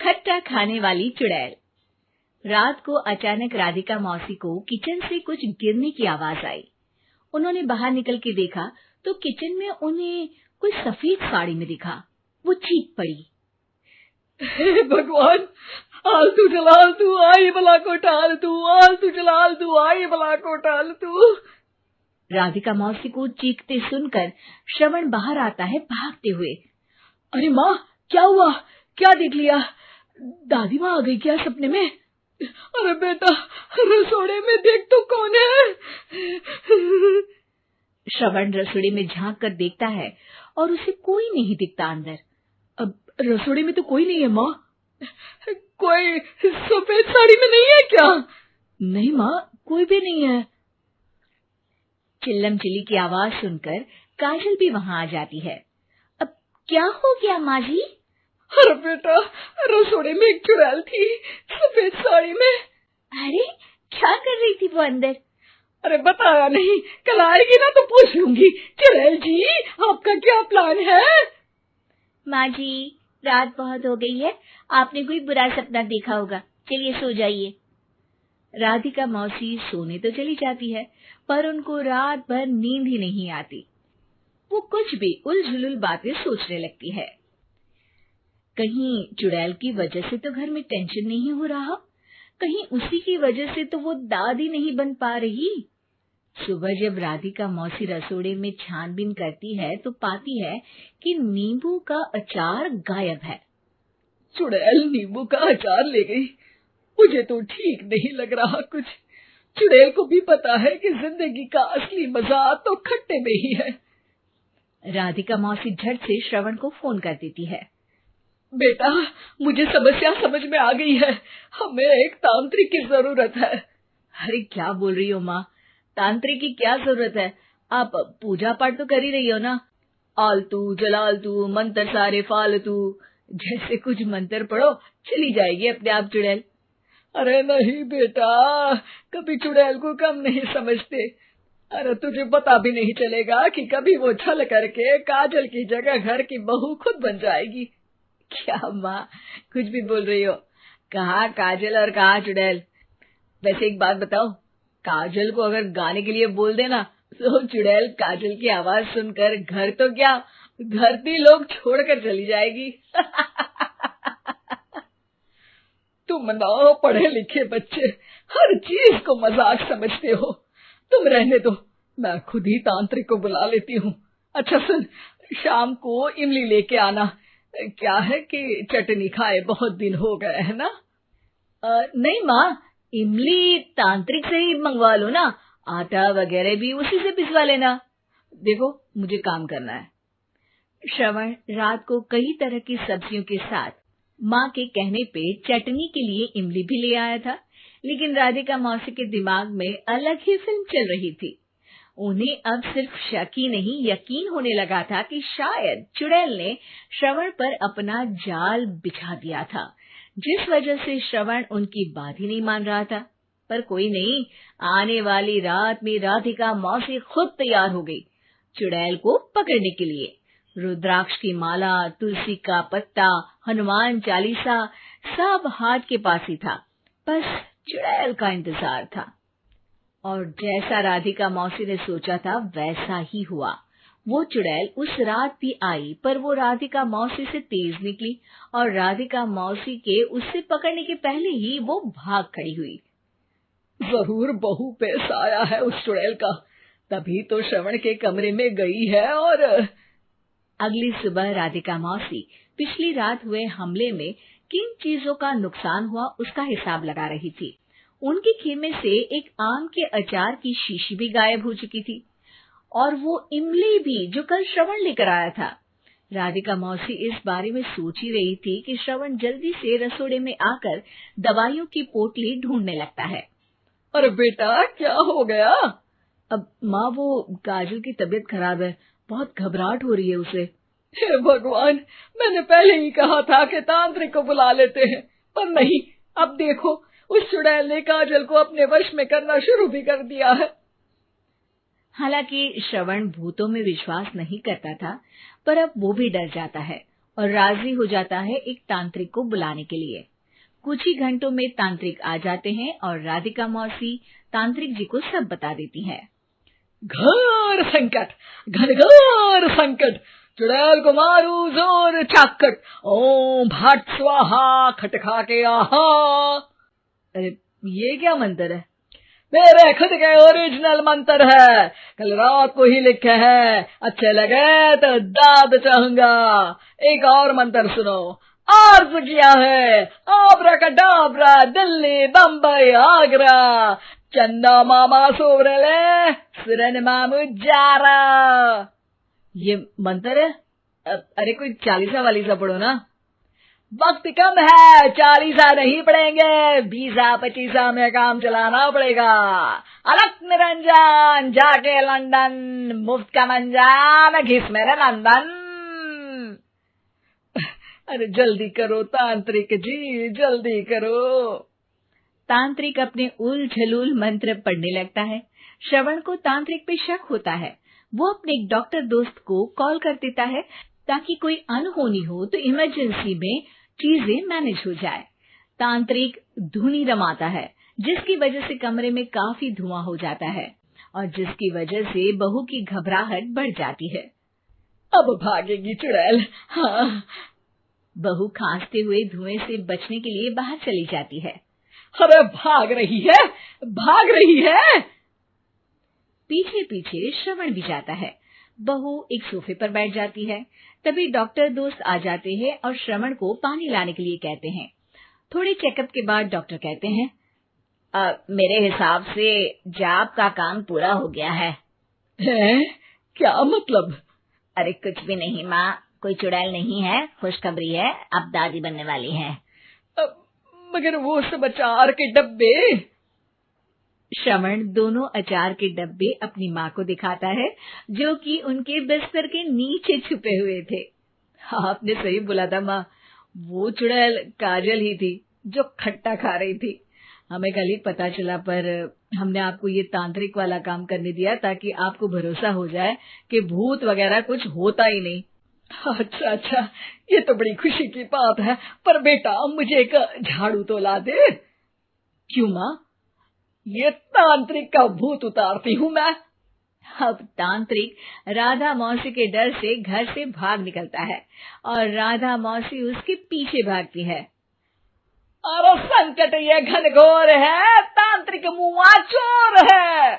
खट्टा खाने वाली चुड़ैल। रात को अचानक राधिका मौसी को किचन से कुछ गिरने की आवाज आई। उन्होंने बाहर निकल के देखा तो किचन में उन्हें कोई सफेद साड़ी में दिखा। वो चीख पड़ी, हे भगवान, आलतू जलाल तू आई भला को टाल तू, आलतू जलाल तू आई भला को टाल तू। राधिका मौसी को चीखते सुनकर श्रवण बाहर आता है भागते हुए। अरे माँ, क्या हुआ? क्या देख लिया? दादी माँ आ गई क्या सपने में? अरे बेटा, रसोड़े में देख तो कौन है? श्रवण रसोड़े में झांक कर देखता है और उसे कोई नहीं दिखता अंदर। अब रसोड़े में तो कोई नहीं है माँ। कोई सफेद साड़ी में नहीं है क्या? नहीं माँ, कोई भी नहीं है। चिल्लम चिल्ली की आवाज सुनकर काजल भी वहां आ जाती है। अब क्या हो गया माँ जी? अरे बेटा, रसोड़े में एक चुड़ैल थी सफेद साड़ी में। अरे क्या कर रही थी वो अंदर? अरे बताया नहीं, कल आएगी ना तो पूछ लूंगी। चुड़ैल जी, आपका क्या प्लान है? माँ जी, रात बहुत हो गई है, आपने कोई बुरा सपना देखा होगा, चलिए सो जाइए। राधिका मौसी सोने तो चली जाती है, पर उनको रात भर नींद ही नहीं आती। वो कुछ भी उलझुल बातें सोचने लगती है। कहीं चुड़ैल की वजह से तो घर में टेंशन नहीं हो रहा, कहीं उसी की वजह से तो वो दादी नहीं बन पा रही। सुबह जब राधिका मौसी रसोड़े में छानबीन करती है तो पाती है कि नींबू का अचार गायब है। चुड़ैल नींबू का अचार ले गई, मुझे तो ठीक नहीं लग रहा कुछ। चुड़ैल को भी पता है कि जिंदगी का असली मजा तो खट्टे में ही है। राधिका मौसी झट से श्रवण को फोन कर देती है। बेटा, मुझे समस्या समझ में आ गई है, हमें एक तांत्रिक की जरूरत है। अरे क्या बोल रही हो माँ, तांत्रिक की क्या जरूरत है? आप पूजा पाठ तो कर ही रही हो ना। आलतू जलालतू मंत्र सारे फालतू जैसे कुछ मंत्र पढ़ो, चली जाएगी अपने आप चुड़ैल। अरे नहीं बेटा, कभी चुड़ैल को कम नहीं समझते। अरे तुझे पता भी नहीं चलेगा कि कभी वो छल करके काजल की जगह घर की बहू खुद बन जाएगी। क्या माँ, कुछ भी बोल रही हो? कहाँ काजल और कहाँ चुड़ैल? वैसे एक बात बताओ, काजल को अगर गाने के लिए बोल देना तो चुड़ैल काजल की आवाज सुनकर घर तो क्या, धरती लोग छोड़कर चली जाएगी। तुम ना पढ़े लिखे बच्चे हर चीज को मजाक समझते हो। तुम रहने दो, मैं खुद ही तांत्रिक को बुला लेती हूँ। अच्छा सुन, शाम को इमली लेके आना। क्या है कि चटनी खाए बहुत दिन हो गए है ना? नहीं माँ, इमली तांत्रिक से ही मंगवा लो ना, आटा वगैरह भी उसी से पिसवा लेना। देखो मुझे काम करना है। श्रवण रात को कई तरह की सब्जियों के साथ माँ के कहने पे चटनी के लिए इमली भी ले आया था, लेकिन राधिका मौसी के दिमाग में अलग ही फिल्म चल रही थी। उन्हें अब सिर्फ शक ही नहीं यकीन होने लगा था कि शायद चुड़ैल ने श्रवण पर अपना जाल बिछा दिया था, जिस वजह से श्रवण उनकी बात ही नहीं मान रहा था। पर कोई नहीं, आने वाली रात में राधिका मौसी खुद तैयार हो गई चुड़ैल को पकड़ने के लिए। रुद्राक्ष की माला, तुलसी का पत्ता, हनुमान चालीसा सब हाथ के पास ही था, बस चुड़ैल का इंतजार था। और जैसा राधिका मौसी ने सोचा था वैसा ही हुआ। वो चुड़ैल उस रात भी आई, पर वो राधिका मौसी से तेज निकली और राधिका मौसी के उससे पकड़ने के पहले ही वो भाग खड़ी हुई। जरूर बहू पे साया है उस चुड़ैल का, तभी तो श्रवण के कमरे में गई है। और अगली सुबह राधिका मौसी पिछली रात हुए हमले में किन चीजों का नुकसान हुआ उसका हिसाब लगा रही थी। उनके खेमे से एक आम के अचार की शीशी भी गायब हो चुकी थी, और वो इमली भी जो कल श्रवण लेकर आया था। राधिका मौसी इस बारे में सोच ही रही थी कि श्रवण जल्दी से रसोड़े में आकर दवाइयों की पोटली ढूंढने लगता है। अरे बेटा, क्या हो गया? अब माँ, वो काजल की तबीयत खराब है, बहुत घबराहट हो रही है उसे। हे भगवान, मैंने पहले ही कहा था कि तांत्रिक को बुला लेते हैं, पर नहीं, अब देखो उस चुड़ैल ने काजल को अपने वश में करना शुरू भी कर दिया है। हालांकि श्रवण भूतों में विश्वास नहीं करता था, पर अब वो भी डर जाता है। और राजी हो जाता है एक तांत्रिक को बुलाने के लिए। कुछ ही घंटों में तांत्रिक आ जाते हैं और राधिका मौसी तांत्रिक जी को सब बता देती है। घोर संकट, घनघोर संकट, चुड़ैल को मारू जोर चाकट, ओम भट स्वाहा खटखा के आहा। अरे ये क्या मंत्र है? मेरे खुद के ओरिजिनल मंत्र है, कल रात को ही लिखे हैं, अच्छे लगे तो दाद चाहूंगा। एक और मंत्र सुनो। अर्ज किया है आब्राकडाब्रा, दिल्ली बम्बई आगरा, चंदा मामा सोवरले सुरन मामू जारा। ये मंत्र है? अरे कोई 40 वालीसा पढ़ो ना। वक्त कम है, 40 नहीं पड़ेंगे, 20-25 में काम चलाना पड़ेगा। अलग निरंजन जाके लंदन, मुफ्त का मंजान घिस मेरे नंदन। अरे जल्दी करो तांत्रिक जी, जल्दी करो। तांत्रिक अपने उल झलूल मंत्र पढ़ने लगता है। श्रवण को तांत्रिक पे शक होता है। वो अपने एक डॉक्टर दोस्त को कॉल कर देता है ताकि कोई अनहोनी हो तो इमरजेंसी में चीजें मैनेज हो जाए। तांत्रिक धुनी रमाता है, जिसकी वजह से कमरे में काफी धुआं हो जाता है और जिसकी वजह से बहू की घबराहट बढ़ जाती है। अब भागेगी चुड़ैल। हाँ। बहू खांसते हुए धुएं से बचने के लिए बाहर चली जाती है। अरे भाग रही है, भाग रही है। पीछे पीछे श्रवण भी जाता है। बहू एक सोफे पर बैठ जाती है। तभी डॉक्टर दोस्त आ जाते हैं और श्रवण को पानी लाने के लिए कहते हैं। थोड़े चेकअप के बाद डॉक्टर कहते हैं, मेरे हिसाब से जाप का काम पूरा हो गया है। क्या मतलब? अरे कुछ भी नहीं माँ, कोई चुड़ैल नहीं है, खुशखबरी है, अब दादी बनने वाली है। मगर वो सब अचार के डब्बे। श्रवण दोनों अचार के डब्बे अपनी माँ को दिखाता है, जो कि उनके बिस्तर के नीचे छुपे हुए थे। आपने सही बोला था माँ, वो चुड़ैल काजल ही थी जो खट्टा खा रही थी। हमें कल ही पता चला, पर हमने आपको ये तांत्रिक वाला काम करने दिया ताकि आपको भरोसा हो जाए कि भूत वगैरह कुछ होता ही नहीं। अच्छा अच्छा, ये तो बड़ी खुशी की बात है, पर बेटा मुझे एक झाड़ू तो ला दे। क्यों माँ? ये तांत्रिक का भूत उतारती हूँ मैं। अब तांत्रिक राधा मौसी के डर से घर से भाग निकलता है और राधा मौसी उसके पीछे भागती है। अरे संकट ये घनघोर है, तांत्रिक मुआ चोर है।